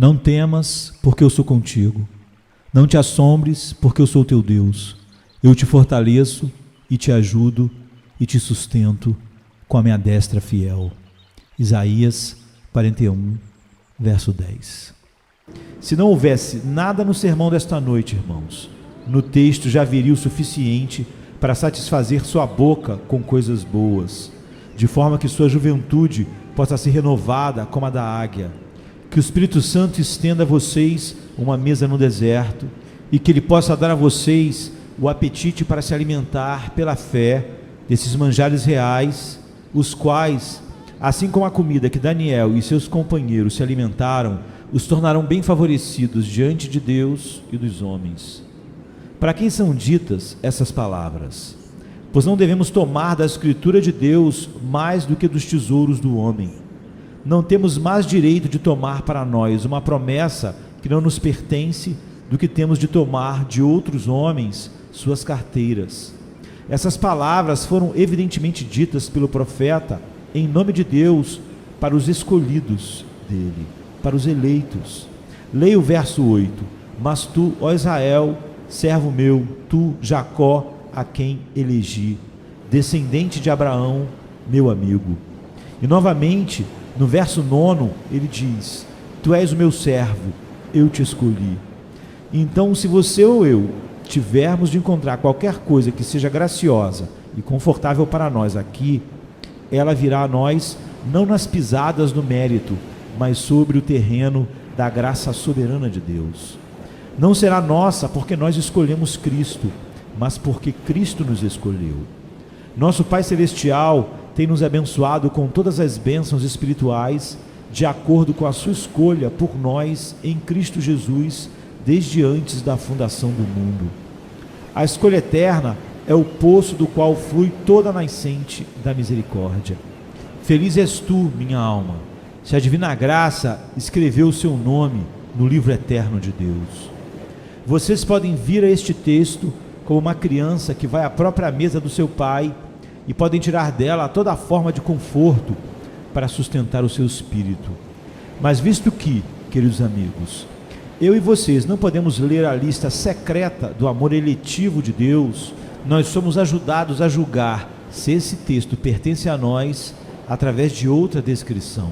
Não temas, porque eu sou contigo. Não te assombres, porque eu sou teu Deus. Eu te fortaleço e te ajudo e te sustento com a minha destra fiel. Isaías 41, verso 10. Se não houvesse nada no sermão desta noite, irmãos, no texto já viria o suficiente para satisfazer sua boca com coisas boas, de forma que sua juventude possa ser renovada como a da águia. Que o Espírito Santo estenda a vocês uma mesa no deserto e que Ele possa dar a vocês o apetite para se alimentar pela fé desses manjares reais, os quais, assim como a comida que Daniel e seus companheiros se alimentaram, os tornarão bem favorecidos diante de Deus e dos homens. Para quem são ditas essas palavras? Pois não devemos tomar da Escritura de Deus mais do que dos tesouros do homem. Não temos mais direito de tomar para nós uma promessa que não nos pertence do que temos de tomar de outros homens suas carteiras. Essas palavras foram evidentemente ditas pelo profeta em nome de Deus para os escolhidos dele, para os eleitos. Leia o verso 8. Mas tu, ó Israel, servo meu, tu, Jacó, a quem elegi, descendente de Abraão, meu amigo. E novamente, no verso 9, ele diz: tu és o meu servo, eu te escolhi. Então, se você ou eu tivermos de encontrar qualquer coisa que seja graciosa e confortável para nós aqui, ela virá a nós não nas pisadas do mérito, mas sobre o terreno da graça soberana de Deus. Não será nossa porque nós escolhemos Cristo, mas porque Cristo nos escolheu. Nosso Pai Celestial tem nos abençoado com todas as bênçãos espirituais, de acordo com a sua escolha por nós em Cristo Jesus, desde antes da fundação do mundo. A escolha eterna é o poço do qual flui toda a nascente da misericórdia. Feliz és tu, minha alma, se a divina graça escreveu o seu nome no livro eterno de Deus. Vocês podem vir a este texto como uma criança que vai à própria mesa do seu pai e podem tirar dela toda a forma de conforto para sustentar o seu espírito. Mas visto que, queridos amigos, eu e vocês não podemos ler a lista secreta do amor eletivo de Deus, nós somos ajudados a julgar se esse texto pertence a nós através de outra descrição.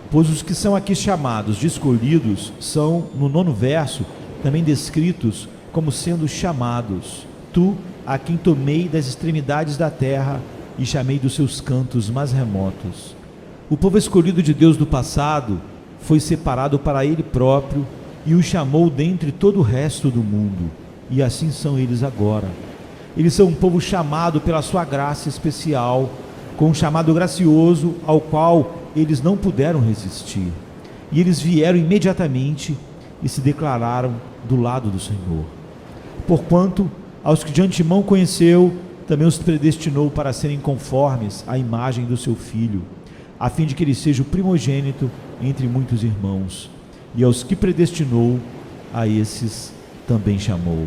Pois os que são aqui chamados de escolhidos são, no 9º verso, também descritos como sendo chamados. Tu, a quem tomei das extremidades da terra e chamei dos seus cantos mais remotos. O povo escolhido de Deus do passado foi separado para Ele próprio e o chamou dentre todo o resto do mundo, e assim são eles agora. Eles são um povo chamado pela sua graça especial, com um chamado gracioso ao qual eles não puderam resistir, e eles vieram imediatamente e se declararam do lado do Senhor. Porquanto, aos que de antemão conheceu, também os predestinou para serem conformes à imagem do seu Filho, a fim de que ele seja o primogênito entre muitos irmãos. E aos que predestinou, a esses também chamou.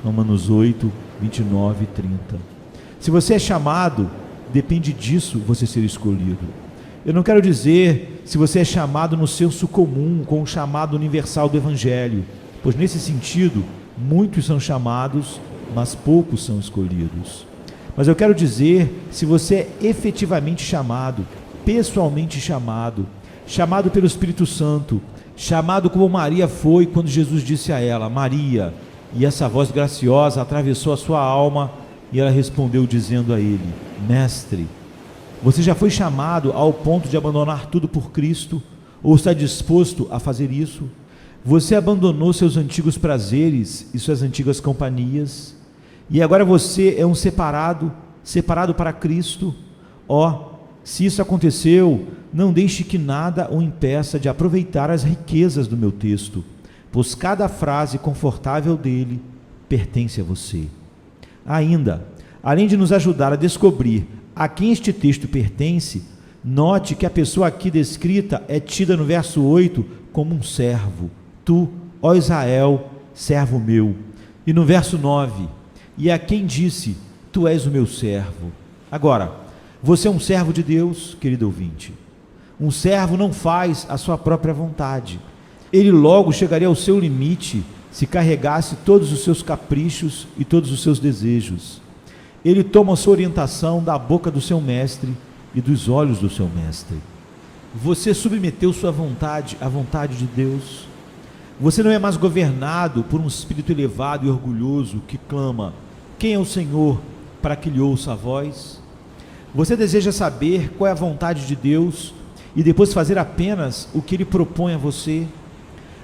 Romanos 8, 29 e 30. Se você é chamado, depende disso você ser escolhido. Eu não quero dizer se você é chamado no senso comum, com o chamado universal do Evangelho, pois nesse sentido, muitos são chamados, mas poucos são escolhidos. Mas eu quero dizer se você é efetivamente chamado, pessoalmente chamado, chamado pelo Espírito Santo, chamado como Maria foi quando Jesus disse a ela: Maria, e essa voz graciosa atravessou a sua alma e ela respondeu dizendo a ele: Mestre, você já foi chamado ao ponto de abandonar tudo por Cristo, ou está disposto a fazer isso? Você abandonou seus antigos prazeres e suas antigas companhias, e agora você é um separado para Cristo? Se isso aconteceu, não deixe que nada o impeça de aproveitar as riquezas do meu texto, pois cada frase confortável dele pertence a você. Ainda, além de nos ajudar a descobrir a quem este texto pertence, note que a pessoa aqui descrita é tida no verso 8 como um servo. Tu, ó Israel, servo meu. E no verso 9, e a quem disse: tu és o meu servo. Agora, você é um servo de Deus, querido ouvinte. Um servo não faz a sua própria vontade. Ele logo chegaria ao seu limite se carregasse todos os seus caprichos e todos os seus desejos. Ele toma sua orientação da boca do seu mestre e dos olhos do seu mestre. Você submeteu sua vontade à vontade de Deus. Você não é mais governado por um espírito elevado e orgulhoso que clama: quem é o Senhor, para que lhe ouça a voz? Você deseja saber qual é a vontade de Deus e depois fazer apenas o que Ele propõe a você?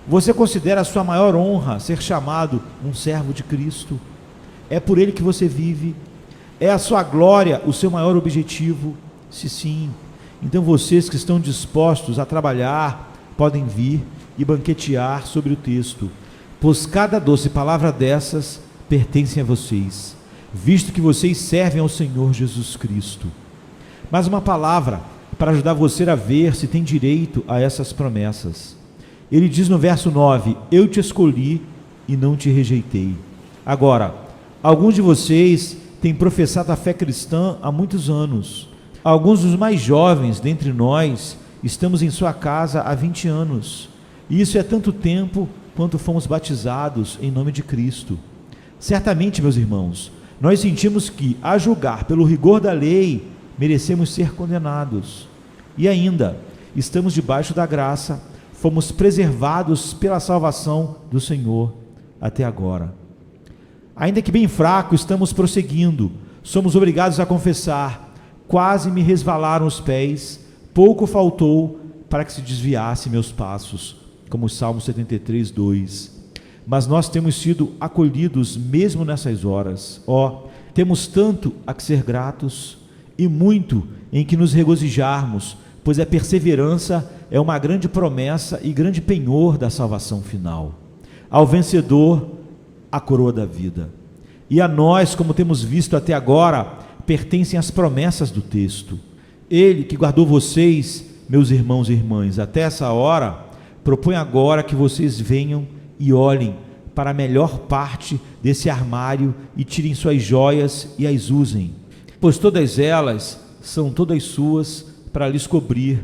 Você considera a sua maior honra ser chamado um servo de Cristo? É por Ele que você vive? É a sua glória o seu maior objetivo? Se sim, então vocês que estão dispostos a trabalhar podem vir e banquetear sobre o texto, pois cada doce palavra dessas pertence a vocês, visto que vocês servem ao Senhor Jesus Cristo. Mas uma palavra para ajudar você a ver se tem direito a essas promessas. Ele diz no verso 9: eu te escolhi e não te rejeitei. Agora, alguns de vocês têm professado a fé cristã há muitos anos. Alguns dos mais jovens dentre nós estamos em sua casa há 20 anos. E isso é tanto tempo quanto fomos batizados em nome de Cristo. Certamente, meus irmãos, nós sentimos que, a julgar pelo rigor da lei, merecemos ser condenados. E ainda, estamos debaixo da graça, fomos preservados pela salvação do Senhor até agora. Ainda que bem fraco, estamos prosseguindo. Somos obrigados a confessar: quase me resvalaram os pés, pouco faltou para que se desviasse meus passos, como o Salmo 73, 2. Mas nós temos sido acolhidos mesmo nessas horas. Temos tanto a que ser gratos e muito em que nos regozijarmos, pois a perseverança é uma grande promessa e grande penhor da salvação final. Ao vencedor, a coroa da vida. E a nós, como temos visto até agora, pertencem as promessas do texto. Ele que guardou vocês, meus irmãos e irmãs, até essa hora, propõe agora que vocês venham e olhem para a melhor parte desse armário e tirem suas joias e as usem, pois todas elas são todas suas para lhes cobrir,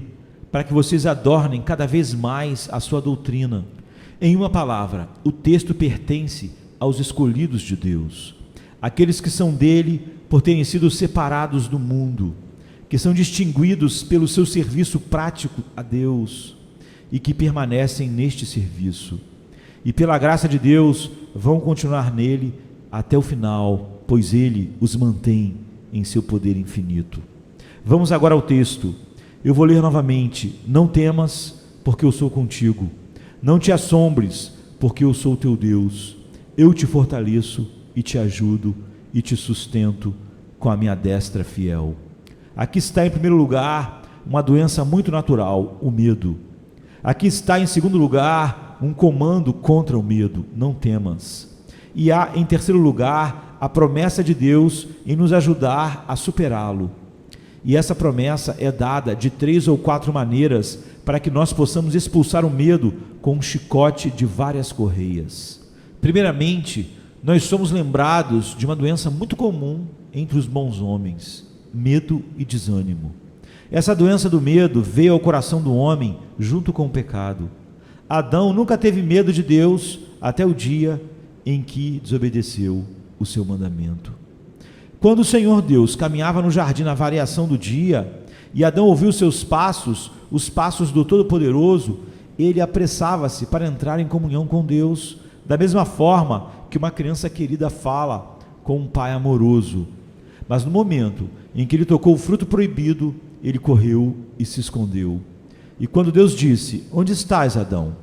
para que vocês adornem cada vez mais a sua doutrina. Em uma palavra, o texto pertence aos escolhidos de Deus, aqueles que são dele por terem sido separados do mundo, que são distinguidos pelo seu serviço prático a Deus e que permanecem neste serviço. E pela graça de Deus vão continuar nele até o final, pois ele os mantém em seu poder infinito. Vamos agora ao texto. Eu vou ler novamente: não temas, porque eu sou contigo. Não te assombres, porque eu sou teu Deus. Eu te fortaleço e te ajudo e te sustento com a minha destra fiel. Aqui está em primeiro lugar uma doença muito natural, o medo. Aqui está em segundo lugar um comando contra o medo: não temas. E há em terceiro lugar a promessa de Deus em nos ajudar a superá-lo. E essa promessa é dada de 3 ou 4 maneiras para que nós possamos expulsar o medo com um chicote de várias correias. Primeiramente, nós somos lembrados de uma doença muito comum entre os bons homens: medo e desânimo. Essa doença do medo veio ao coração do homem junto com o pecado. Adão nunca teve medo de Deus até o dia em que desobedeceu o seu mandamento. Quando o Senhor Deus caminhava no jardim na variação do dia, e Adão ouviu seus passos, os passos do Todo-Poderoso, ele apressava-se para entrar em comunhão com Deus, da mesma forma que uma criança querida fala com um pai amoroso. Mas no momento em que ele tocou o fruto proibido, ele correu e se escondeu. E quando Deus disse: onde estás, Adão?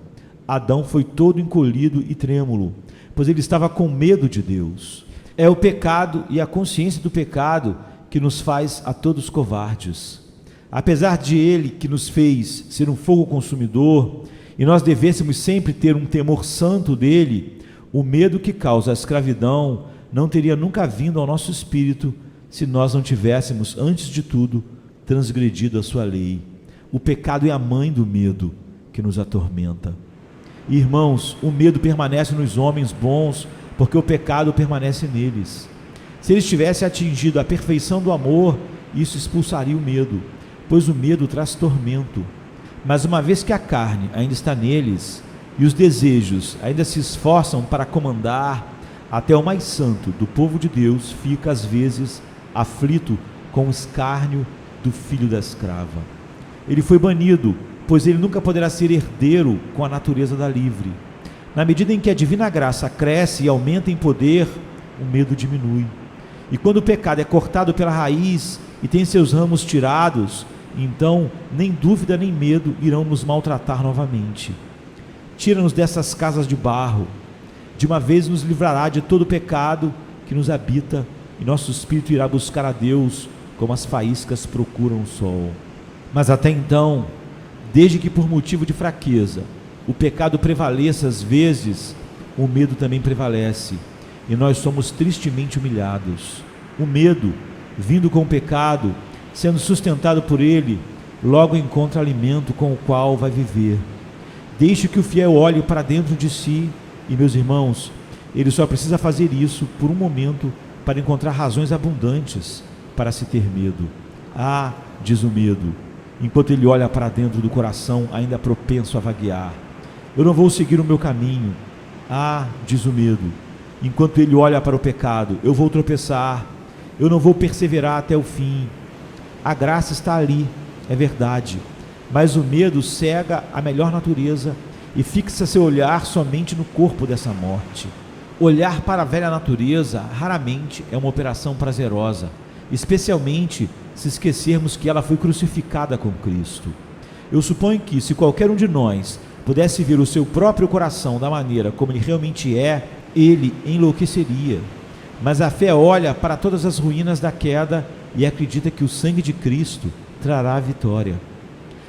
Adão foi todo encolhido e trêmulo, pois ele estava com medo de Deus. É o pecado e a consciência do pecado que nos faz a todos covardes. Apesar de ele que nos fez ser um fogo consumidor, e nós devêssemos sempre ter um temor santo dele, o medo que causa a escravidão não teria nunca vindo ao nosso espírito se nós não tivéssemos, antes de tudo, transgredido a sua lei. O pecado é a mãe do medo que nos atormenta. Irmãos, o medo permanece nos homens bons, porque o pecado permanece neles. Se eles tivessem atingido a perfeição do amor, isso expulsaria o medo, pois o medo traz tormento. Mas uma vez que a carne ainda está neles, e os desejos ainda se esforçam para comandar, até o mais santo do povo de Deus fica às vezes aflito com o escárnio do filho da escrava. Ele foi banido, pois ele nunca poderá ser herdeiro com a natureza da livre. Na medida em que a divina graça cresce e aumenta em poder, o medo diminui. E quando o pecado é cortado pela raiz e tem seus ramos tirados, então nem dúvida nem medo irão nos maltratar novamente. Tira-nos dessas casas de barro. De uma vez nos livrará de todo o pecado que nos habita, e nosso espírito irá buscar a Deus como as faíscas procuram o sol. Mas até então, desde que por motivo de fraqueza o pecado prevaleça às vezes, o medo também prevalece, e nós somos tristemente humilhados. O medo, vindo com o pecado, sendo sustentado por ele, logo encontra alimento com o qual vai viver. Deixe que o fiel olhe para dentro de si, e meus irmãos, ele só precisa fazer isso por um momento para encontrar razões abundantes para se ter medo. Ah, diz o medo, enquanto ele olha para dentro do coração ainda propenso a vaguear: eu não vou seguir o meu caminho. Ah, diz o medo, enquanto ele olha para o pecado: eu vou tropeçar, eu não vou perseverar até o fim. A graça está ali, é verdade, mas o medo cega a melhor natureza e fixa seu olhar somente no corpo dessa morte. Olhar para a velha natureza raramente é uma operação prazerosa, especialmente se esquecermos que ela foi crucificada com Cristo. Eu suponho que, se qualquer um de nós pudesse ver o seu próprio coração da maneira como ele realmente é, ele enlouqueceria. Mas a fé olha para todas as ruínas da queda e acredita que o sangue de Cristo trará a vitória.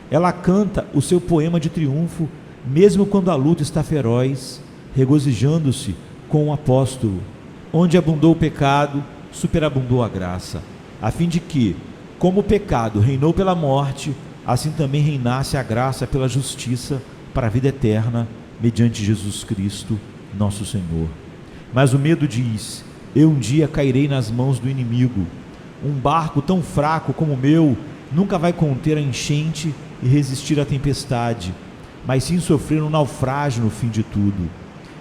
Ela canta o seu poema de triunfo, mesmo quando a luta está feroz, regozijando-se com o apóstolo: onde abundou o pecado, superabundou a graça, a fim de que, como o pecado reinou pela morte, assim também reinasse a graça pela justiça para a vida eterna, mediante Jesus Cristo, nosso Senhor. Mas o medo diz: eu um dia cairei nas mãos do inimigo. Um barco tão fraco como o meu nunca vai conter a enchente e resistir à tempestade, mas sim sofrer um naufrágio no fim de tudo.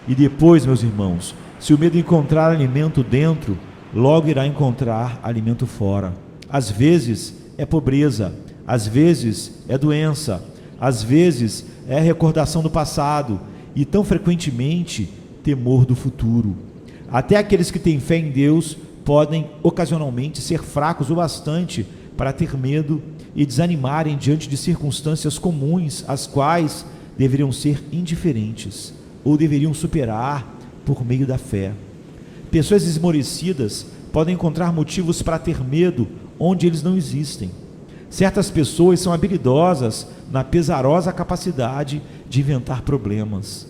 E depois, meus irmãos, se o medo encontrar alimento dentro, logo irá encontrar alimento fora. Às vezes é pobreza, às vezes é doença, às vezes é recordação do passado e, tão frequentemente, temor do futuro. Até aqueles que têm fé em Deus podem ocasionalmente ser fracos o bastante para ter medo e desanimarem diante de circunstâncias comuns, às quais deveriam ser indiferentes ou deveriam superar por meio da fé. Pessoas esmorecidas podem encontrar motivos para ter medo onde eles não existem. Certas pessoas são habilidosas na pesarosa capacidade de inventar problemas.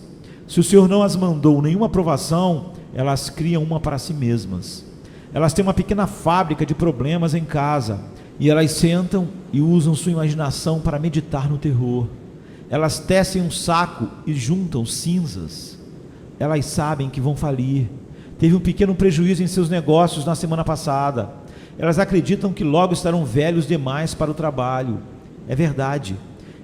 Se o Senhor não as mandou nenhuma provação, elas criam uma para si mesmas. Elas têm uma pequena fábrica de problemas em casa e elas sentam e usam sua imaginação para meditar no terror. Elas tecem um saco e juntam cinzas. Elas sabem que vão falir. Teve um pequeno prejuízo em seus negócios na semana passada. Elas acreditam que logo estarão velhos demais para o trabalho. É verdade,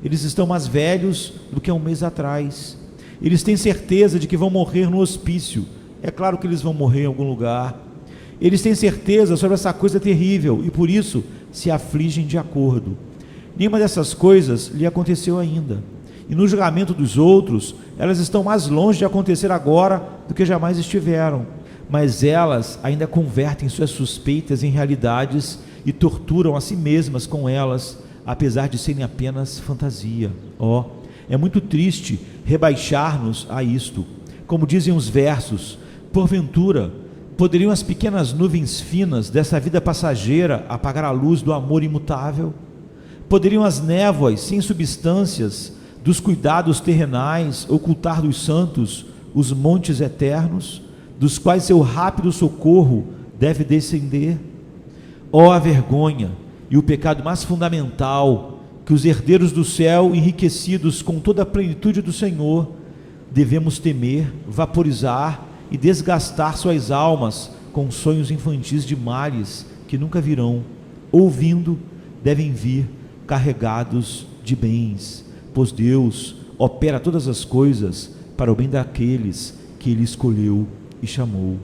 eles estão mais velhos do que há um mês atrás. Eles têm certeza de que vão morrer no hospício. É claro que eles vão morrer em algum lugar. Eles têm certeza sobre essa coisa terrível e por isso se afligem de acordo. Nenhuma dessas coisas lhe aconteceu ainda. E no julgamento dos outros, elas estão mais longe de acontecer agora do que jamais estiveram. Mas elas ainda convertem suas suspeitas em realidades e torturam a si mesmas com elas, apesar de serem apenas fantasia. É muito triste rebaixar-nos a isto. Como dizem os versos: porventura, poderiam as pequenas nuvens finas dessa vida passageira apagar a luz do amor imutável? Poderiam as névoas sem substâncias dos cuidados terrenais ocultar dos santos os montes eternos, dos quais seu rápido socorro deve descender? A vergonha e o pecado mais fundamental que os herdeiros do céu, enriquecidos com toda a plenitude do Senhor, devemos temer, vaporizar e desgastar suas almas com sonhos infantis de males que nunca virão. Ouvindo, devem vir carregados de bens, pois Deus opera todas as coisas para o bem daqueles que Ele escolheu e chamou,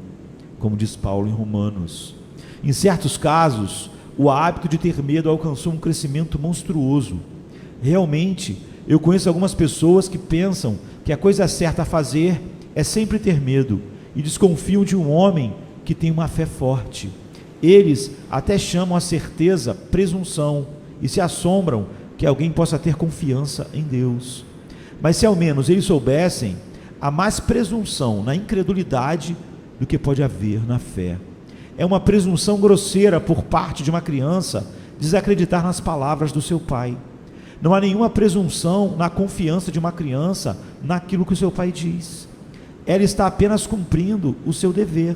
como diz Paulo em Romanos. Em certos casos, o hábito de ter medo alcançou um crescimento monstruoso. Realmente, eu conheço algumas pessoas que pensam que a coisa certa a fazer é sempre ter medo e desconfiam de um homem que tem uma fé forte. Eles até chamam a certeza presunção e se assombram que alguém possa ter confiança em Deus. Mas se ao menos eles soubessem, há mais presunção na incredulidade do que pode haver na fé. É uma presunção grosseira por parte de uma criança desacreditar nas palavras do seu pai. Não há nenhuma presunção na confiança de uma criança naquilo que o seu pai diz. Ela está apenas cumprindo o seu dever.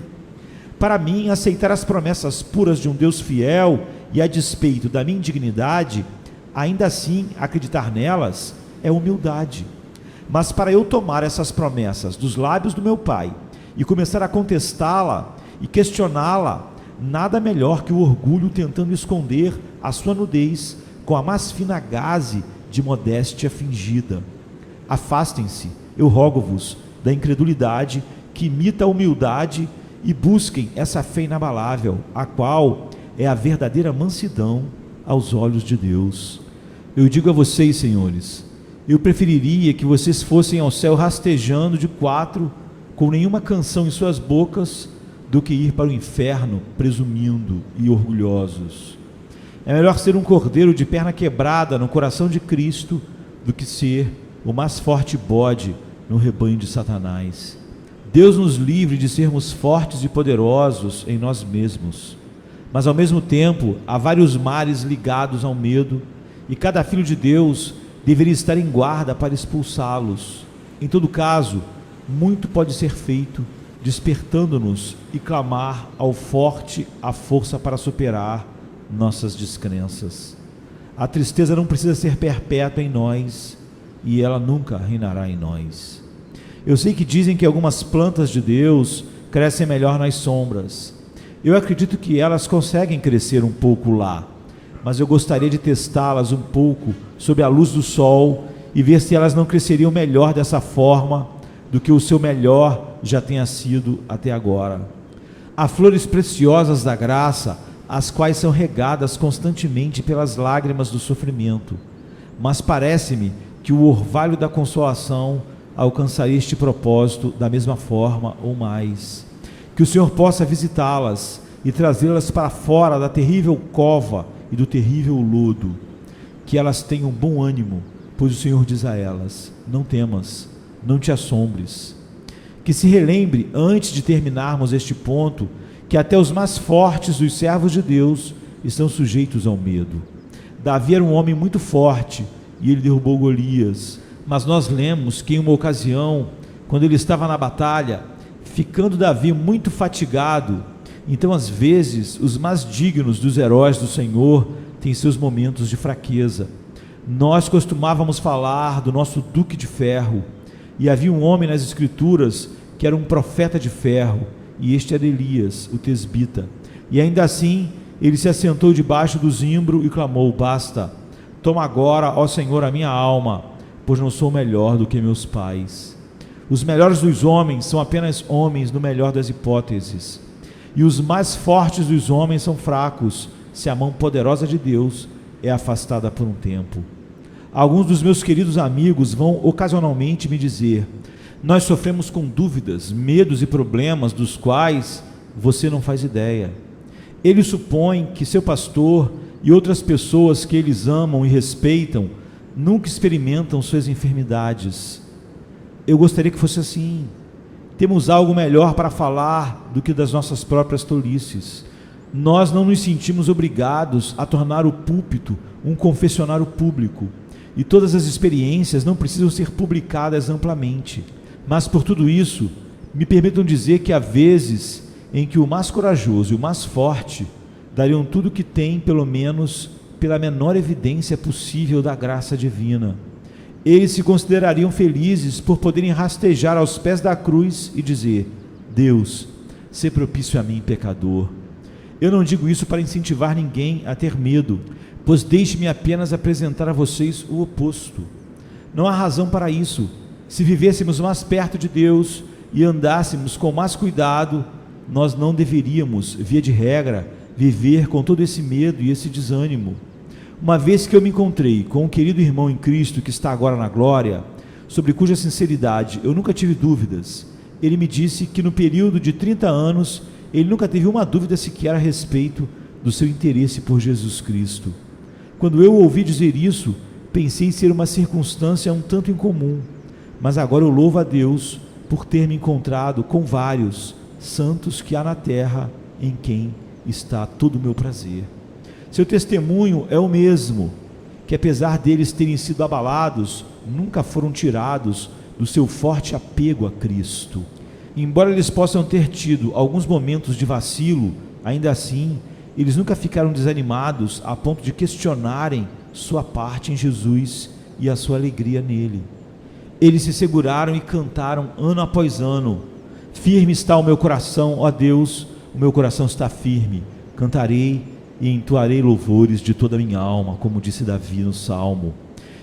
Para mim, aceitar as promessas puras de um Deus fiel e a despeito da minha indignidade, ainda assim acreditar nelas é humildade. Mas para eu tomar essas promessas dos lábios do meu pai e começar a contestá-la e questioná-la, nada melhor que o orgulho tentando esconder a sua nudez com a mais fina gaze de modéstia fingida. Afastem-se, eu rogo-vos, da incredulidade que imita a humildade e busquem essa fé inabalável, a qual é a verdadeira mansidão aos olhos de Deus. Eu digo a vocês, senhores, eu preferiria que vocês fossem ao céu rastejando de quatro, com nenhuma canção em suas bocas, do que ir para o inferno presumindo e orgulhosos. É melhor ser um cordeiro de perna quebrada no coração de Cristo do que ser o mais forte bode no rebanho de Satanás. Deus nos livre de sermos fortes e poderosos em nós mesmos, mas ao mesmo tempo há vários mares ligados ao medo e cada filho de Deus deveria estar em guarda para expulsá-los. Em todo caso, muito pode ser feito despertando-nos e clamar ao forte a força para superar nossas descrenças. A tristeza não precisa ser perpétua em nós e ela nunca reinará em nós. Eu sei que dizem que algumas plantas de Deus crescem melhor nas sombras. Eu acredito que elas conseguem crescer um pouco lá, mas eu gostaria de testá-las um pouco sob a luz do sol e ver se elas não cresceriam melhor dessa forma do que o seu melhor já tenha sido até agora. Há flores preciosas da graça, as quais são regadas constantemente pelas lágrimas do sofrimento, mas parece-me que o orvalho da consolação alcançaria este propósito da mesma forma ou mais. Que o Senhor possa visitá-las e trazê-las para fora da terrível cova e do terrível lodo. Que elas tenham bom ânimo, pois o Senhor diz a elas: não temas, não te assombres. Que se relembre, antes de terminarmos este ponto, que até os mais fortes dos servos de Deus estão sujeitos ao medo. Davi era um homem muito forte e ele derrubou Golias, mas nós lemos que em uma ocasião, quando ele estava na batalha, ficando Davi muito fatigado, então às vezes os mais dignos dos heróis do Senhor têm seus momentos de fraqueza. Nós costumávamos falar do nosso Duque de Ferro, e havia um homem nas Escrituras que era um profeta de ferro, e este era Elias, o tesbita. E ainda assim, ele se assentou debaixo do zimbro e clamou: basta, toma agora, ó Senhor, a minha alma, pois não sou melhor do que meus pais. Os melhores dos homens são apenas homens no melhor das hipóteses, e os mais fortes dos homens são fracos, se a mão poderosa de Deus é afastada por um tempo. Alguns dos meus queridos amigos vão ocasionalmente me dizer: nós sofremos com dúvidas, medos e problemas dos quais você não faz ideia. Eles supõem que seu pastor e outras pessoas que eles amam e respeitam nunca experimentam suas enfermidades. Eu gostaria que fosse assim. Temos algo melhor para falar do que das nossas próprias tolices. Nós não nos sentimos obrigados a tornar o púlpito um confessionário público, e todas as experiências não precisam ser publicadas amplamente. Mas por tudo isso, me permitam dizer que há vezes em que o mais corajoso e o mais forte dariam tudo o que têm, pelo menos pela menor evidência possível da graça divina. Eles se considerariam felizes por poderem rastejar aos pés da cruz e dizer: Deus, sê propício a mim, pecador. Eu não digo isso para incentivar ninguém a ter medo, pois deixe-me apenas apresentar a vocês o oposto. Não há razão para isso. Se vivêssemos mais perto de Deus e andássemos com mais cuidado, nós não deveríamos, via de regra, viver com todo esse medo e esse desânimo. Uma vez que eu me encontrei com um querido irmão em Cristo que está agora na glória, sobre cuja sinceridade eu nunca tive dúvidas, ele me disse que no período de 30 anos ele nunca teve uma dúvida sequer a respeito do seu interesse por Jesus Cristo. Quando eu ouvi dizer isso, pensei em ser uma circunstância um tanto incomum, mas agora eu louvo a Deus por ter me encontrado com vários santos que há na terra, em quem está todo o meu prazer. Seu testemunho é o mesmo, que apesar deles terem sido abalados, nunca foram tirados do seu forte apego a Cristo. Embora eles possam ter tido alguns momentos de vacilo, ainda assim, eles nunca ficaram desanimados a ponto de questionarem sua parte em Jesus e a sua alegria nele. Eles se seguraram e cantaram ano após ano: firme está o meu coração, ó Deus, o meu coração está firme, cantarei e entoarei louvores de toda a minha alma, como disse Davi no Salmo.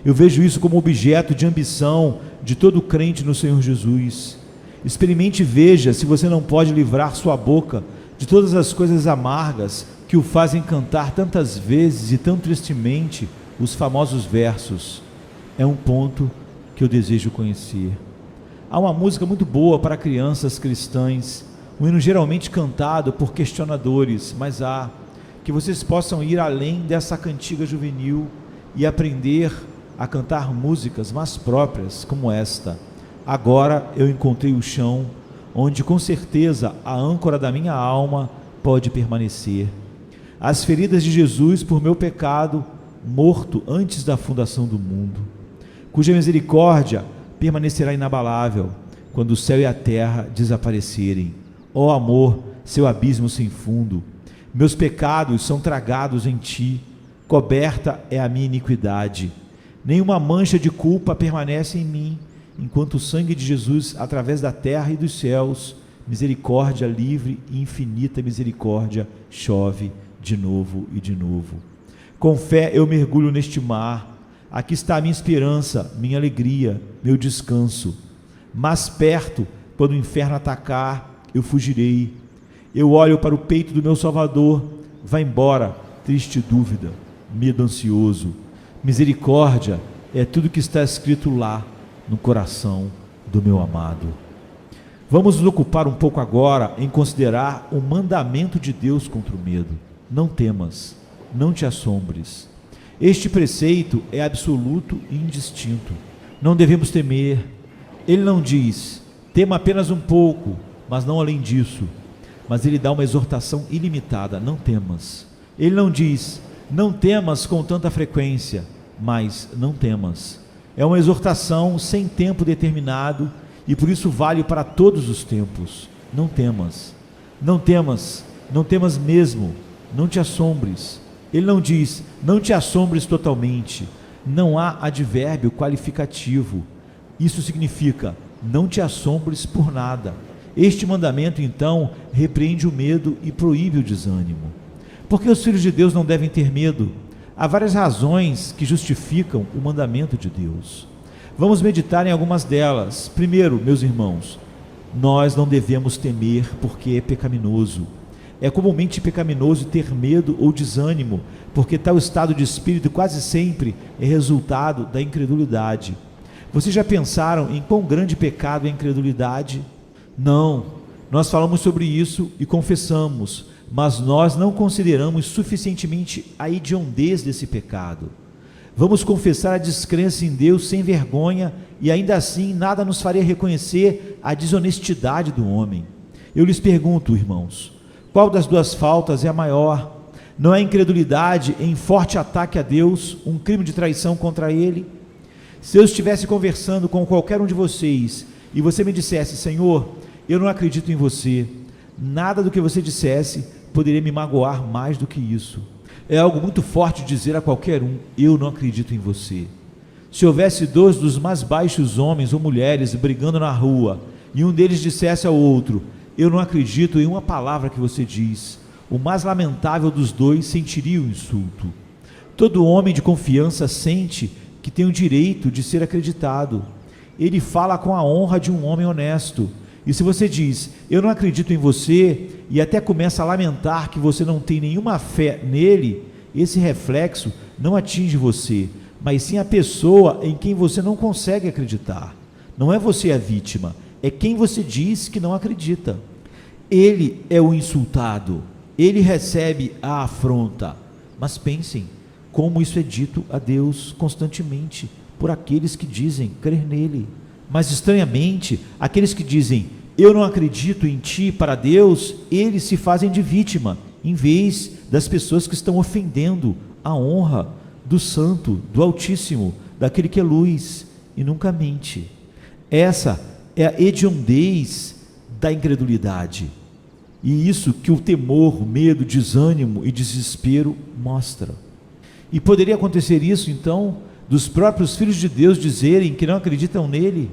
Eu vejo isso como objeto de ambição de todo crente no Senhor Jesus. Experimente e veja se você não pode livrar sua boca de todas as coisas amargas que o fazem cantar tantas vezes e tão tristemente os famosos versos. É um ponto que eu desejo conhecer. Há uma música muito boa para crianças cristãs, um hino geralmente cantado por questionadores, mas há que vocês possam ir além dessa cantiga juvenil e aprender a cantar músicas mais próprias como esta. Agora eu encontrei o chão onde com certeza a âncora da minha alma pode permanecer. As feridas de Jesus por meu pecado, morto antes da fundação do mundo, cuja misericórdia permanecerá inabalável quando o céu e a terra desaparecerem. Ó amor, seu abismo sem fundo, meus pecados são tragados em ti, coberta é a minha iniquidade. Nenhuma mancha de culpa permanece em mim, enquanto o sangue de Jesus através da terra e dos céus, misericórdia livre e infinita misericórdia, chove de novo e de novo. Com fé eu mergulho neste mar, aqui está a minha esperança, minha alegria, meu descanso. Mais perto, quando o inferno atacar, eu fugirei. Eu olho para o peito do meu Salvador, vai embora, triste dúvida, medo ansioso. Misericórdia é tudo que está escrito lá no coração do meu amado. Vamos nos ocupar um pouco agora em considerar o mandamento de Deus contra o medo. Não temas, não te assombres. Este preceito é absoluto e indistinto. Não devemos temer. Ele não diz, tema apenas um pouco, mas não além disso. Mas ele dá uma exortação ilimitada, não temas. Ele não diz, não temas com tanta frequência, mas não temas. É uma exortação sem tempo determinado e por isso vale para todos os tempos. Não temas, não temas, não temas mesmo, não te assombres. Ele não diz, não te assombres totalmente. Não há advérbio qualificativo. Isso significa, não te assombres por nada. Este mandamento, então, repreende o medo e proíbe o desânimo. Por que os filhos de Deus não devem ter medo? Há várias razões que justificam o mandamento de Deus. Vamos meditar em algumas delas. Primeiro, meus irmãos, nós não devemos temer porque é pecaminoso. É comumente pecaminoso ter medo ou desânimo, porque tal estado de espírito quase sempre é resultado da incredulidade. Vocês já pensaram em quão grande pecado é a incredulidade? Não, nós falamos sobre isso e confessamos, mas nós não consideramos suficientemente a hediondez desse pecado. Vamos confessar a descrença em Deus sem vergonha e ainda assim nada nos faria reconhecer a desonestidade do homem. Eu lhes pergunto, irmãos, qual das duas faltas é a maior? Não é a incredulidade em forte ataque a Deus, um crime de traição contra Ele? Se eu estivesse conversando com qualquer um de vocês e você me dissesse, Senhor, eu não acredito em você, nada do que você dissesse poderia me magoar mais do que isso. É algo muito forte dizer a qualquer um, eu não acredito em você. Se houvesse dois dos mais baixos homens ou mulheres brigando na rua, e um deles dissesse ao outro, eu não acredito em uma palavra que você diz, o mais lamentável dos dois sentiria o insulto. Todo homem de confiança sente que tem o direito de ser acreditado. ele fala com a honra de um homem honesto. E se você diz, eu não acredito em você, e até começa a lamentar que você não tem nenhuma fé nele, esse reflexo não atinge você, mas sim a pessoa em quem você não consegue acreditar. Não é você a vítima, é quem você diz que não acredita. Ele é o insultado, ele recebe a afronta. Mas pensem, como isso é dito a Deus constantemente, por aqueles que dizem crer nele. Mas estranhamente, aqueles que dizem, eu não acredito em ti para Deus, eles se fazem de vítima, em vez das pessoas que estão ofendendo a honra do Santo, do Altíssimo, daquele que é luz e nunca mente. Essa é a hediondez da incredulidade. E isso que o temor, medo, desânimo e desespero mostra. E poderia acontecer isso, então, dos próprios filhos de Deus dizerem que não acreditam nele.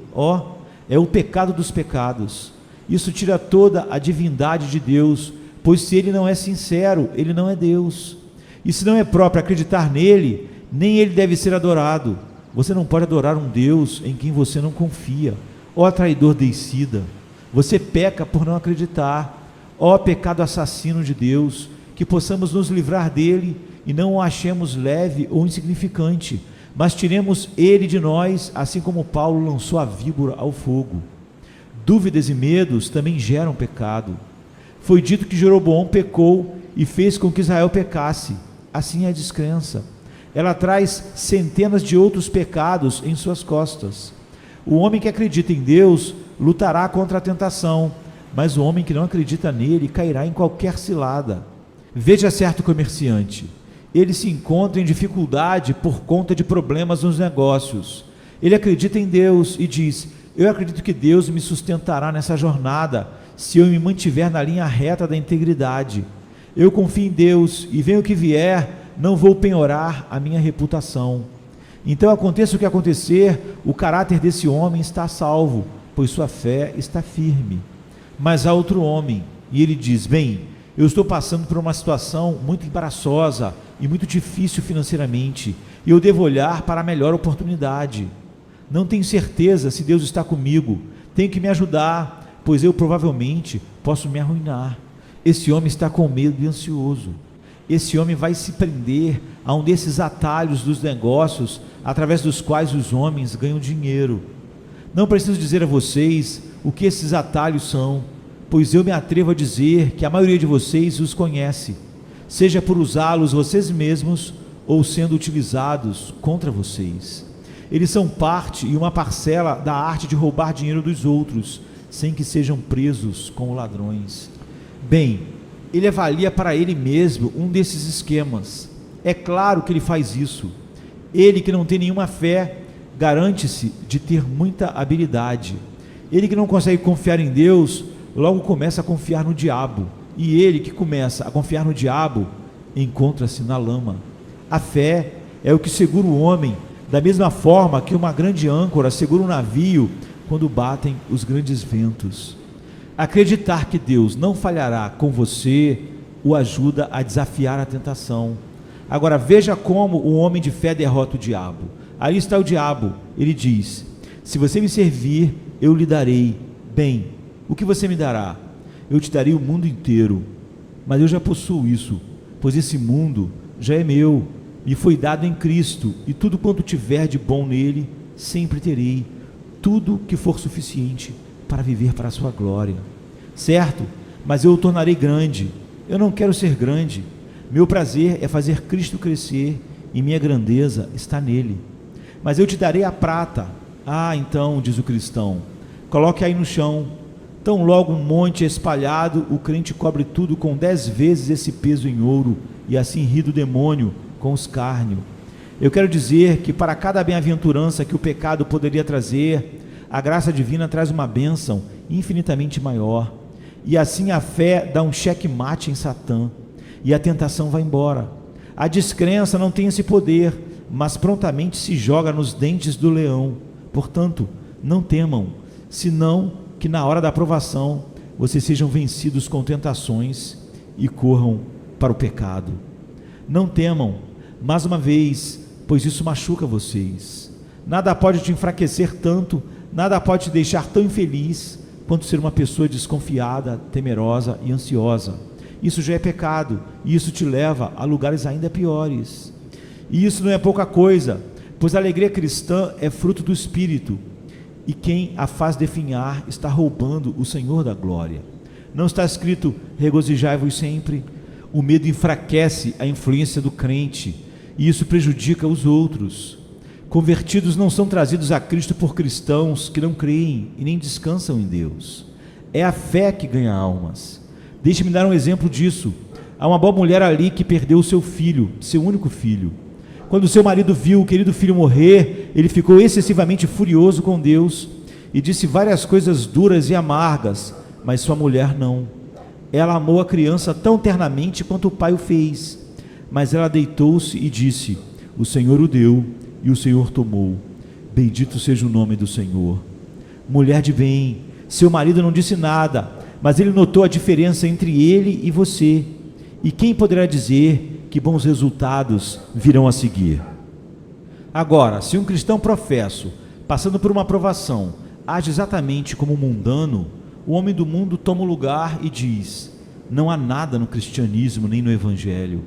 É o pecado dos pecados. Isso tira toda a divindade de Deus, pois se ele não é sincero, ele não é Deus. E se não é próprio acreditar nele, nem ele deve ser adorado. Você não pode adorar um Deus em quem você não confia. Traidor deicida, você peca por não acreditar. Pecado assassino de Deus, que possamos nos livrar dele e não o achemos leve ou insignificante, mas tiremos ele de nós, assim como Paulo lançou a víbora ao fogo. Dúvidas e medos também geram pecado. Foi dito que Jeroboão pecou e fez com que Israel pecasse. Assim é a descrença. Ela traz centenas de outros pecados em suas costas. O homem que acredita em Deus lutará contra a tentação, mas o homem que não acredita nele cairá em qualquer cilada. Veja certo comerciante, ele se encontra em dificuldade por conta de problemas nos negócios. Ele acredita em Deus e diz, eu acredito que Deus me sustentará nessa jornada, se eu me mantiver na linha reta da integridade. Eu confio em Deus e venha o que vier, não vou penhorar a minha reputação. Então aconteça o que acontecer, o caráter desse homem está salvo, pois sua fé está firme. Mas há outro homem, e ele diz, bem, eu estou passando por uma situação muito embaraçosa e muito difícil financeiramente, e eu devo olhar para a melhor oportunidade. Não tenho certeza se Deus está comigo, tenho que me ajudar, pois eu provavelmente posso me arruinar. Esse homem está com medo e ansioso. Esse homem vai se prender a um desses atalhos dos negócios, através dos quais os homens ganham dinheiro. Não preciso dizer a vocês o que esses atalhos são, pois eu me atrevo a dizer que a maioria de vocês os conhece, seja por usá-los vocês mesmos ou sendo utilizados contra vocês. Eles são parte e uma parcela da arte de roubar dinheiro dos outros, sem que sejam presos como ladrões. Bem, ele avalia para ele mesmo um desses esquemas. É claro que ele faz isso. Ele que não tem nenhuma fé, garante-se de ter muita habilidade. Ele que não consegue confiar em Deus, logo começa a confiar no diabo. E ele que começa a confiar no diabo, encontra-se na lama. A fé é o que segura o homem, da mesma forma que uma grande âncora segura um navio quando batem os grandes ventos. Acreditar que Deus não falhará com você o ajuda a desafiar a tentação. Agora veja como o homem de fé derrota o diabo. Aí está o diabo, ele diz, se você me servir, eu lhe darei. Bem, o que você me dará? Eu te darei o mundo inteiro, mas eu já possuo isso, pois esse mundo já é meu, me foi dado em Cristo, e tudo quanto tiver de bom nele, sempre terei, tudo que for suficiente para viver para a sua glória. Certo? Mas eu o tornarei grande. Eu não quero ser grande. Meu prazer é fazer Cristo crescer, e minha grandeza está nele. Mas eu te darei a prata. Então, diz o cristão, coloque aí no chão. Tão logo um monte é espalhado, o crente cobre tudo com 10 vezes esse peso em ouro, e assim ri do demônio com escárnio. Eu quero dizer que para cada bem-aventurança que o pecado poderia trazer, a graça divina traz uma bênção infinitamente maior. E assim a fé dá um checkmate em Satã, e a tentação vai embora. A descrença não tem esse poder, mas prontamente se joga nos dentes do leão. Portanto, não temam, senão que na hora da provação vocês sejam vencidos com tentações e corram para o pecado. Não temam, mais uma vez, pois isso machuca vocês. Nada pode te enfraquecer tanto Nada pode te deixar tão infeliz quanto ser uma pessoa desconfiada, temerosa e ansiosa. Isso já é pecado, e isso te leva a lugares ainda piores. E isso não é pouca coisa, pois a alegria cristã é fruto do Espírito, e quem a faz definhar está roubando o Senhor da glória. Não está escrito: regozijai-vos sempre? O medo enfraquece a influência do crente, e isso prejudica os outros. Convertidos não são trazidos a Cristo por cristãos que não creem e nem descansam em Deus. É a fé que ganha almas. Deixe-me dar um exemplo disso. Há uma boa mulher ali que perdeu o seu filho, seu único filho. Quando seu marido viu o querido filho morrer, ele ficou excessivamente furioso com Deus e disse várias coisas duras e amargas, mas sua mulher não. Ela amou a criança tão ternamente quanto o pai o fez, mas ela deitou-se e disse: o Senhor o deu e o Senhor tomou. Bendito seja o nome do Senhor. Mulher de bem, seu marido não disse nada, mas ele notou a diferença entre ele e você. E quem poderá dizer que bons resultados virão a seguir? Agora, se um cristão professo, passando por uma provação, age exatamente como um mundano, o homem do mundo toma o lugar e diz: não há nada no cristianismo nem no evangelho.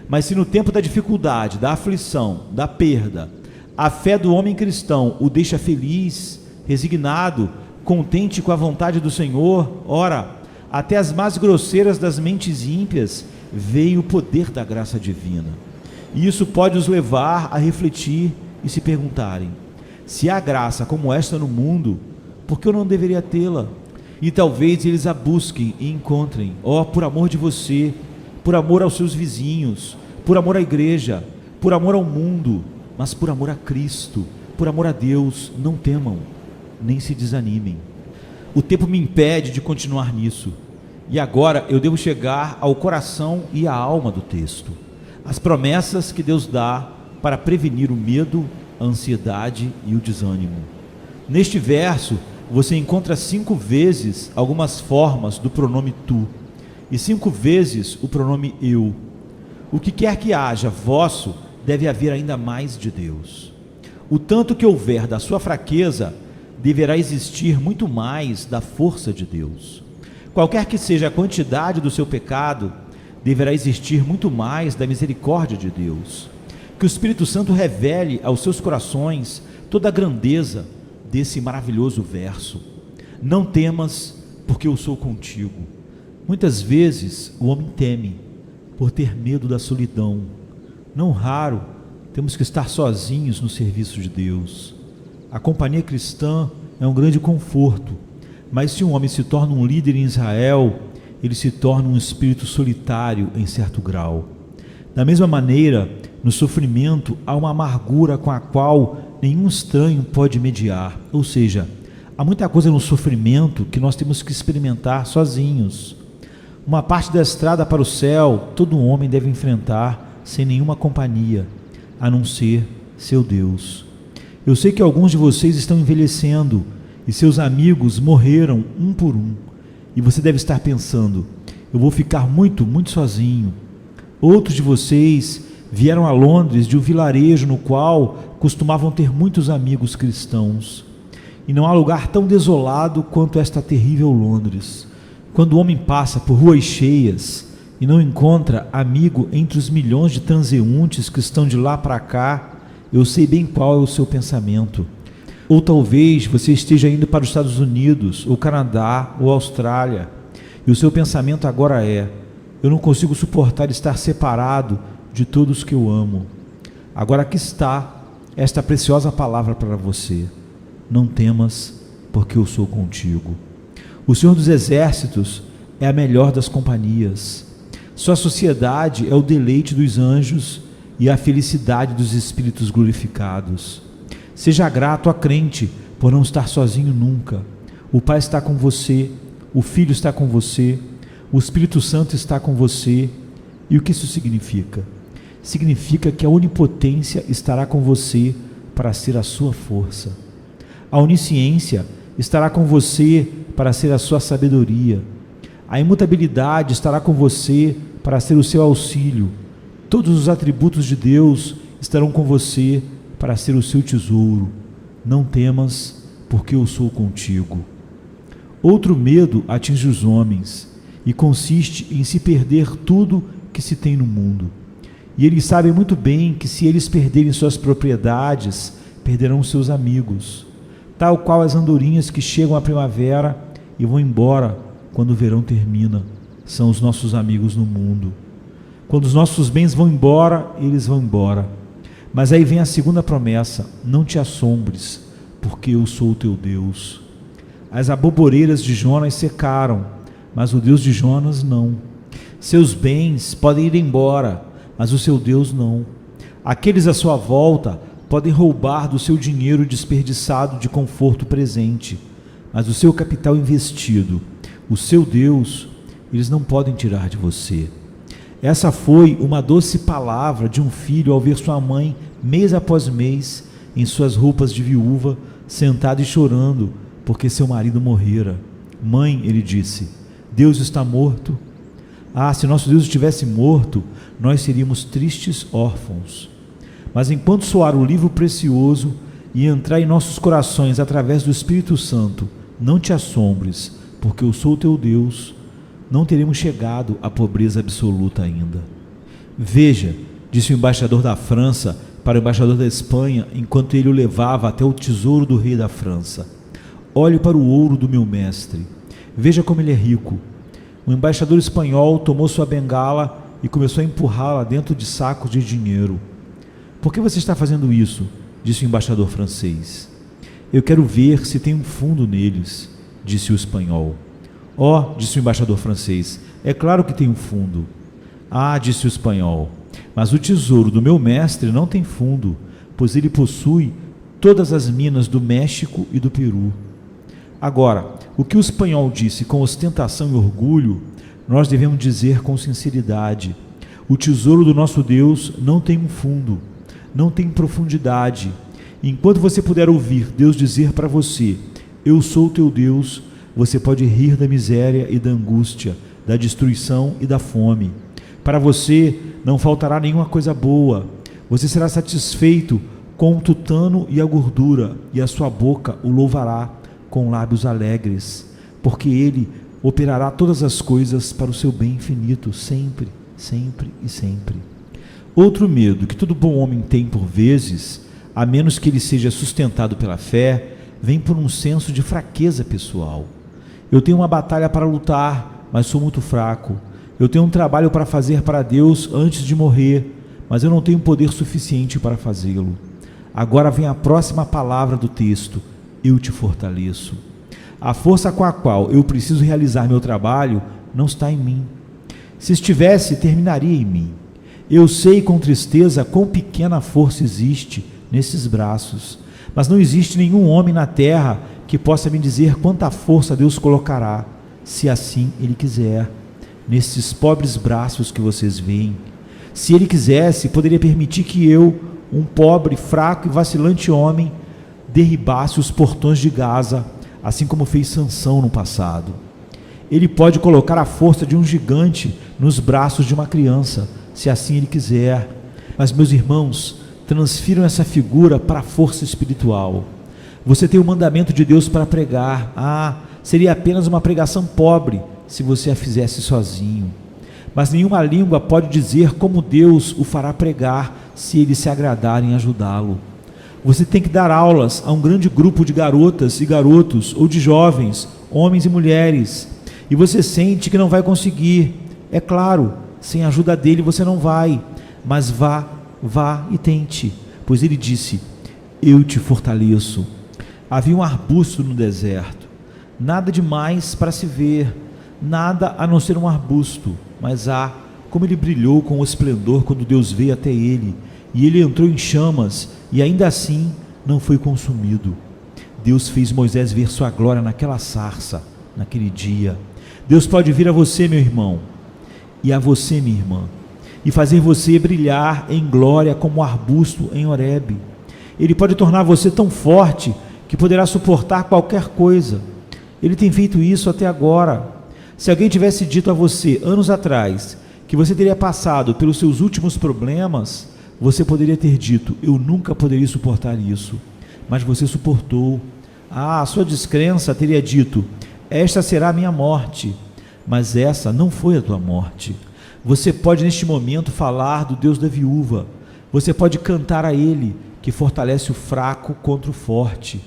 Mas se no tempo da dificuldade, da aflição, da perda, a fé do homem cristão o deixa feliz, resignado, contente com a vontade do Senhor, ora, até as mais grosseiras das mentes ímpias veio o poder da graça divina. E isso pode os levar a refletir e se perguntarem: se há graça como esta no mundo, por que eu não deveria tê-la? E talvez eles a busquem e encontrem. Por amor de você, por amor aos seus vizinhos, por amor à igreja, por amor ao mundo, mas por amor a Cristo, por amor a Deus, não temam, nem se desanimem. O tempo me impede de continuar nisso, e agora eu devo chegar ao coração e à alma do texto, as promessas que Deus dá para prevenir o medo, a ansiedade e o desânimo. Neste verso, você encontra 5 vezes algumas formas do pronome tu, e 5 vezes o pronome eu. O que quer que haja vosso, deve haver ainda mais de Deus. O tanto que houver da sua fraqueza, deverá existir muito mais da força de Deus. Qualquer que seja a quantidade do seu pecado, deverá existir muito mais da misericórdia de Deus. Que o Espírito Santo revele aos seus corações toda a grandeza desse maravilhoso verso. Não temas, porque eu sou contigo. Muitas vezes o homem teme por ter medo da solidão. Não raro temos que estar sozinhos no serviço de Deus. A companhia cristã é um grande conforto, mas se um homem se torna um líder em Israel, ele se torna um espírito solitário em certo grau. Da mesma maneira, no sofrimento há uma amargura com a qual nenhum estranho pode mediar, ou seja, há muita coisa no sofrimento que nós temos que experimentar sozinhos. Uma parte da estrada para o céu, todo homem deve enfrentar sem nenhuma companhia, a não ser seu Deus. Eu sei que alguns de vocês estão envelhecendo e seus amigos morreram um por um, e você deve estar pensando: eu vou ficar muito sozinho. Outros de vocês vieram a Londres de um vilarejo no qual costumavam ter muitos amigos cristãos, e não há lugar tão desolado quanto esta terrível Londres. Quando o homem passa por ruas cheias e não encontra amigo entre os milhões de transeuntes que estão de lá para cá, eu sei bem qual é o seu pensamento. Ou talvez você esteja indo para os Estados Unidos, ou Canadá, ou Austrália, e o seu pensamento agora é: eu não consigo suportar estar separado de todos que eu amo. Agora aqui está esta preciosa palavra para você: não temas, porque eu sou contigo. O Senhor dos Exércitos é a melhor das companhias. Sua sociedade é o deleite dos anjos e a felicidade dos espíritos glorificados. Seja grato a crente por não estar sozinho nunca. O Pai está com você, o Filho está com você, o Espírito Santo está com você. E o que isso significa? Significa que a onipotência estará com você para ser a sua força. A onisciência estará com você para ser a sua sabedoria. A imutabilidade estará com você para ser o seu auxílio. Todos os atributos de Deus estarão com você para ser o seu tesouro. Não temas, porque eu sou contigo. Outro medo atinge os homens e consiste em se perder tudo que se tem no mundo. E eles sabem muito bem que se eles perderem suas propriedades, perderão seus amigos, tal qual as andorinhas que chegam à primavera e vão embora quando o verão termina. São os nossos amigos no mundo. Quando os nossos bens vão embora, eles vão embora. Mas aí vem a segunda promessa: não te assombres, porque eu sou o teu Deus. As aboboreiras de Jonas secaram, mas o Deus de Jonas não. Seus bens podem ir embora, mas o seu Deus não. Aqueles à sua volta podem roubar do seu dinheiro desperdiçado de conforto presente, mas o seu capital investido, o seu Deus, eles não podem tirar de você. Essa foi uma doce palavra de um filho ao ver sua mãe, mês após mês, em suas roupas de viúva, sentada e chorando, porque seu marido morrera. Mãe, ele disse, Deus está morto? Ah, se nosso Deus estivesse morto, nós seríamos tristes órfãos. Mas enquanto soar o livro precioso e entrar em nossos corações através do Espírito Santo, não te assombres, porque eu sou o teu Deus, não teremos chegado à pobreza absoluta ainda. Veja, disse o embaixador da França para o embaixador da Espanha, enquanto ele o levava até o tesouro do rei da França. Olhe para o ouro do meu mestre, veja como ele é rico. O embaixador espanhol tomou sua bengala e começou a empurrá-la dentro de sacos de dinheiro. Por que você está fazendo isso? Disse o embaixador francês. Eu quero ver se tem um fundo neles, disse o espanhol. Oh, disse o embaixador francês, é claro que tem um fundo. Ah, disse o espanhol, mas o tesouro do meu mestre não tem fundo, pois ele possui todas as minas do México e do Peru. Agora, o que o espanhol disse com ostentação e orgulho, nós devemos dizer com sinceridade. O tesouro do nosso Deus não tem um fundo, não tem profundidade. Enquanto você puder ouvir Deus dizer para você, eu sou o teu Deus, você pode rir da miséria e da angústia, da destruição e da fome. Para você não faltará nenhuma coisa boa, você será satisfeito com o tutano e a gordura, e a sua boca o louvará com lábios alegres, porque ele operará todas as coisas para o seu bem infinito, sempre, sempre e sempre. Outro medo que todo bom homem tem por vezes, a menos que ele seja sustentado pela fé, vem por um senso de fraqueza pessoal. Eu tenho uma batalha para lutar, mas sou muito fraco. Eu tenho um trabalho para fazer para Deus antes de morrer, mas eu não tenho poder suficiente para fazê-lo. Agora vem a próxima palavra do texto, eu te fortaleço. A força com a qual eu preciso realizar meu trabalho não está em mim. Se estivesse, terminaria em mim. Eu sei com tristeza quão pequena força existe nesses braços, mas não existe nenhum homem na terra que possa me dizer quanta força Deus colocará, se assim Ele quiser, nesses pobres braços que vocês veem. Se Ele quisesse, poderia permitir que eu, um pobre, fraco e vacilante homem, derribasse os portões de Gaza, assim como fez Sansão no passado. Ele pode colocar a força de um gigante nos braços de uma criança, se assim Ele quiser. Mas, meus irmãos, transfiram essa figura para a força espiritual. Você tem o mandamento de Deus para pregar. Ah, seria apenas uma pregação pobre se você a fizesse sozinho. Mas nenhuma língua pode dizer como Deus o fará pregar se Ele se agradar em ajudá-lo. Você tem que dar aulas a um grande grupo de garotas e garotos, ou de jovens, homens e mulheres, e você sente que não vai conseguir. É claro, sem a ajuda dele você não vai, mas vá e tente, pois ele disse, eu te fortaleço. Havia um arbusto no deserto, nada demais para se ver, nada a não ser um arbusto, mas como ele brilhou com o esplendor quando Deus veio até ele, e ele entrou em chamas, e ainda assim não foi consumido. Deus fez Moisés ver sua glória naquela sarça, naquele dia. Deus pode vir a você, meu irmão, e a você, minha irmã, e fazer você brilhar em glória como um arbusto em Horebe. Ele pode tornar você tão forte que poderá suportar qualquer coisa. Ele tem feito isso até agora. Se alguém tivesse dito a você, anos atrás, que você teria passado pelos seus últimos problemas, você poderia ter dito, eu nunca poderia suportar isso, mas você suportou. A sua descrença teria dito: esta será a minha morte. Mas essa não foi a tua morte. Você pode neste momento falar do Deus da viúva. Você pode cantar a Ele, que fortalece o fraco contra o forte.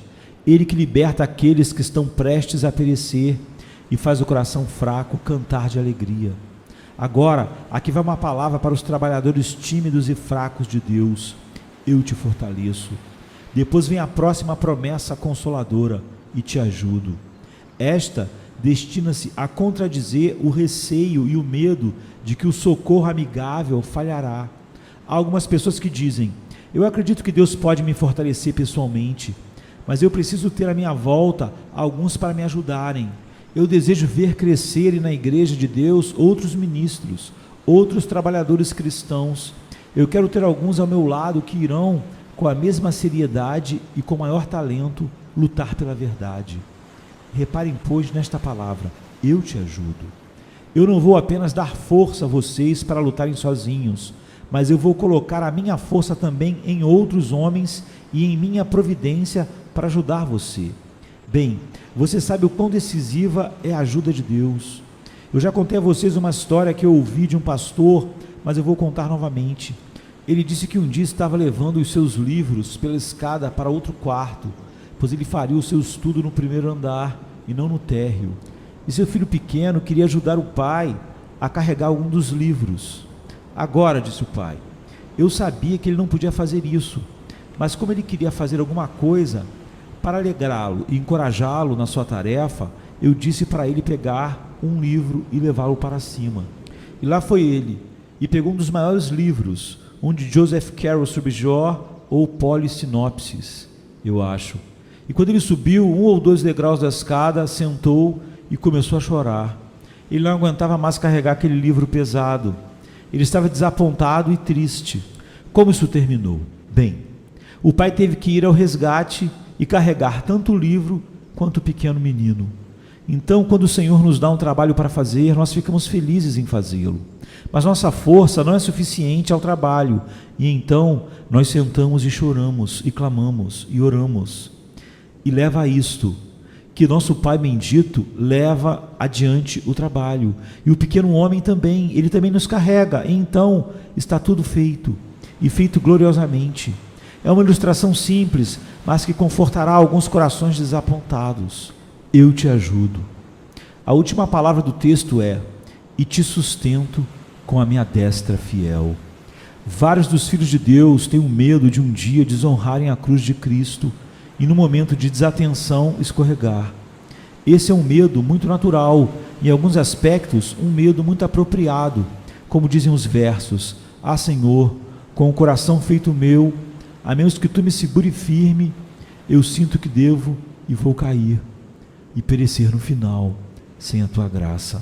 Ele que liberta aqueles que estão prestes a perecer e faz o coração fraco cantar de alegria. Agora, aqui vai uma palavra para os trabalhadores tímidos e fracos de Deus. Eu te fortaleço. Depois vem a próxima promessa consoladora: e te ajudo. Esta destina-se a contradizer o receio e o medo de que o socorro amigável falhará. Há algumas pessoas que dizem: eu acredito que Deus pode me fortalecer pessoalmente, mas eu preciso ter à minha volta alguns para me ajudarem. Eu desejo ver crescerem na igreja de Deus outros ministros, outros trabalhadores cristãos. Eu quero ter alguns ao meu lado que irão, com a mesma seriedade e com maior talento, lutar pela verdade. Reparem, pois, nesta palavra: eu te ajudo. Eu não vou apenas dar força a vocês para lutarem sozinhos, mas eu vou colocar a minha força também em outros homens e em minha providência para ajudar você. Bem, você sabe o quão decisiva é a ajuda de Deus. Eu já contei a vocês uma história que eu ouvi de um pastor, mas eu vou contar novamente. Ele disse que um dia estava levando os seus livros pela escada para outro quarto, pois ele faria o seu estudo no primeiro andar e não no térreo. E seu filho pequeno queria ajudar o pai a carregar algum dos livros. Agora, disse o pai, eu sabia que ele não podia fazer isso, mas como ele queria fazer alguma coisa para alegrá-lo e encorajá-lo na sua tarefa, eu disse para ele pegar um livro e levá-lo para cima. E lá foi ele, e pegou um dos maiores livros, um de Joseph Carroll sobre Jó, ou Polissinopsis, eu acho. E quando ele subiu 1 ou 2 degraus da escada, sentou e começou a chorar. Ele não aguentava mais carregar aquele livro pesado. Ele estava desapontado e triste. Como isso terminou? Bem, o pai teve que ir ao resgate e carregar tanto o livro quanto o pequeno menino. Então, quando o Senhor nos dá um trabalho para fazer, nós ficamos felizes em fazê-lo. Mas nossa força não é suficiente ao trabalho, e então nós sentamos e choramos, e clamamos, e oramos. E leva a isto, que nosso Pai bendito leva adiante o trabalho, e o pequeno homem também, ele também nos carrega, e então está tudo feito, e feito gloriosamente. É uma ilustração simples, mas que confortará alguns corações desapontados. Eu te ajudo. A última palavra do texto é: e te sustento com a minha destra fiel. Vários dos filhos de Deus têm o medo de um dia desonrarem a cruz de Cristo e no momento de desatenção escorregar. Esse é um medo muito natural, em alguns aspectos um medo muito apropriado, como dizem os versos: ah, Senhor, com o coração feito meu, a menos que tu me segure firme, eu sinto que devo e vou cair e perecer no final, sem a tua graça.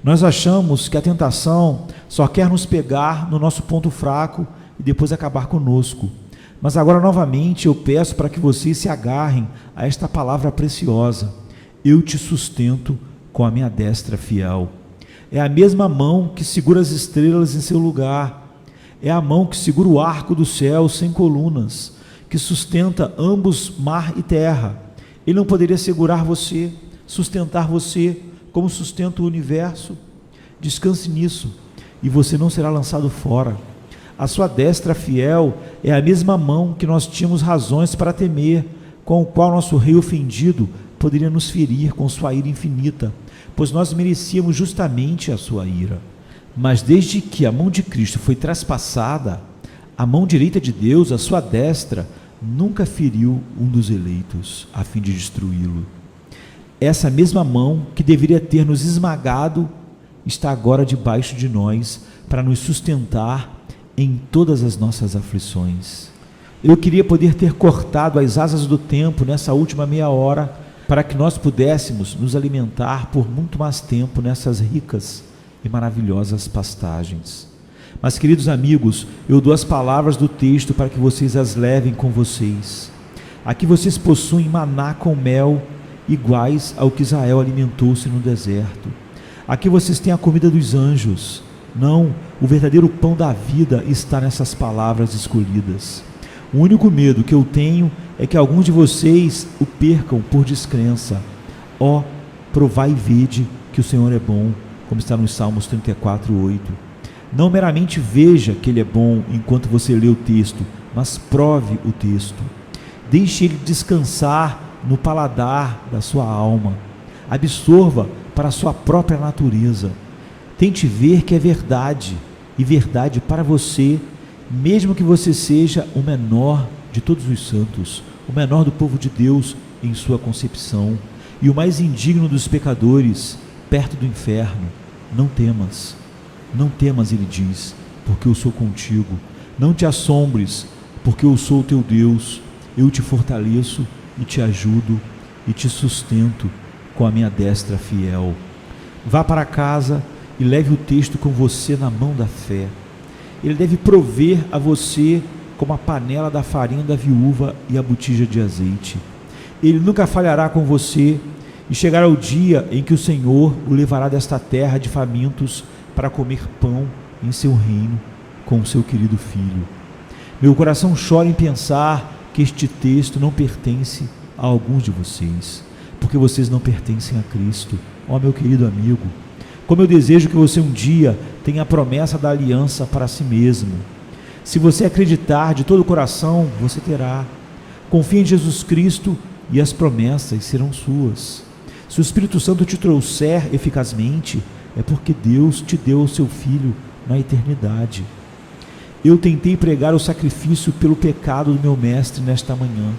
Nós achamos que a tentação só quer nos pegar no nosso ponto fraco e depois acabar conosco. Mas agora novamente eu peço para que vocês se agarrem a esta palavra preciosa: eu te sustento com a minha destra fiel. É a mesma mão que segura as estrelas em seu lugar. É a mão que segura o arco do céu sem colunas, que sustenta ambos mar e terra. Ele não poderia segurar você, sustentar você, como sustenta o universo? Descanse nisso, e você não será lançado fora. A sua destra fiel é a mesma mão que nós tínhamos razões para temer, com o qual nosso rei ofendido poderia nos ferir com sua ira infinita, pois nós merecíamos justamente a sua ira. Mas desde que a mão de Cristo foi traspassada, a mão direita de Deus, a sua destra, nunca feriu um dos eleitos, a fim de destruí-lo. Essa mesma mão que deveria ter nos esmagado, está agora debaixo de nós, para nos sustentar em todas as nossas aflições. Eu queria poder ter cortado as asas do tempo nessa última meia hora, para que nós pudéssemos nos alimentar por muito mais tempo nessas ricas e maravilhosas pastagens. Mas, queridos amigos, eu dou as palavras do texto para que vocês as levem com vocês. Aqui vocês possuem maná com mel, iguais ao que Israel alimentou-se no deserto. Aqui vocês têm a comida dos anjos. Não, o verdadeiro pão da vida está nessas palavras escolhidas. O único medo que eu tenho é que alguns de vocês o percam por descrença. Ó, provai e vede que o Senhor é bom, como está nos Salmos 34:8. Não meramente veja que Ele é bom enquanto você lê o texto, mas prove o texto. Deixe Ele descansar no paladar da sua alma. Absorva para a sua própria natureza. Tente ver que é verdade, e verdade para você, mesmo que você seja o menor de todos os santos, o menor do povo de Deus em sua concepção, e o mais indigno dos pecadores, perto do inferno. Não temas, não temas, ele diz, porque eu sou contigo. Não te assombres, porque eu sou o teu Deus. Eu te fortaleço e te ajudo e te sustento com a minha destra fiel. Vá para casa e leve o texto com você na mão da fé. Ele deve prover a você como a panela da farinha da viúva e a botija de azeite. Ele nunca falhará com você, e chegará o dia em que o Senhor o levará desta terra de famintos para comer pão em seu reino com o seu querido filho. Meu coração chora em pensar que este texto não pertence a alguns de vocês, porque vocês não pertencem a Cristo. Ó, meu querido amigo, como eu desejo que você um dia tenha a promessa da aliança para si mesmo. Se você acreditar de todo o coração, você terá. Confie em Jesus Cristo e as promessas serão suas. Se o Espírito Santo te trouxer eficazmente, é porque Deus te deu o seu Filho na eternidade. Eu tentei pregar o sacrifício pelo pecado do meu mestre nesta manhã.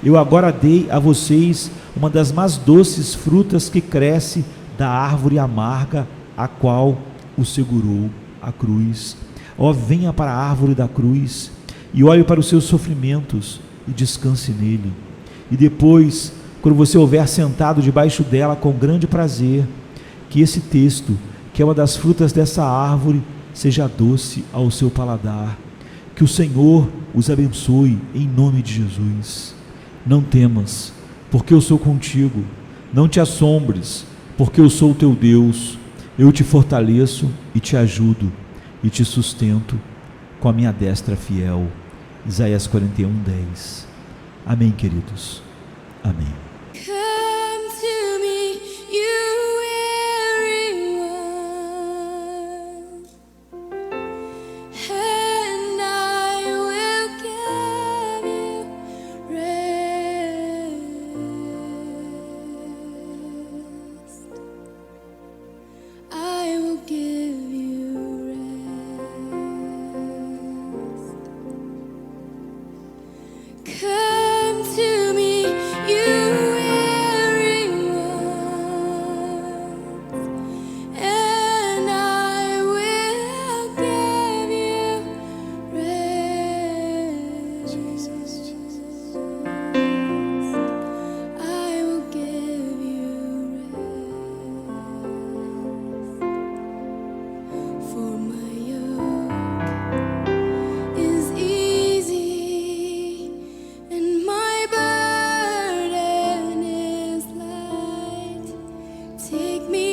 Eu agora dei a vocês uma das mais doces frutas que cresce da árvore amarga a qual o segurou a cruz. Ó, venha para a árvore da cruz e olhe para os seus sofrimentos e descanse nele. E depois, quando você houver sentado debaixo dela com grande prazer, que esse texto, que é uma das frutas dessa árvore, seja doce ao seu paladar. Que o Senhor os abençoe em nome de Jesus. Não temas, porque eu sou contigo. Não te assombres, porque eu sou o teu Deus. Eu te fortaleço e te ajudo e te sustento com a minha destra fiel. Isaías 41:10. Amém, queridos. Amém. Come to me, you weary one, and I will give you rest. I will give you rest. Come to me, you weary ones, and I will give you rest. I will give you rest. For my yoke is easy and my burden is light. Take me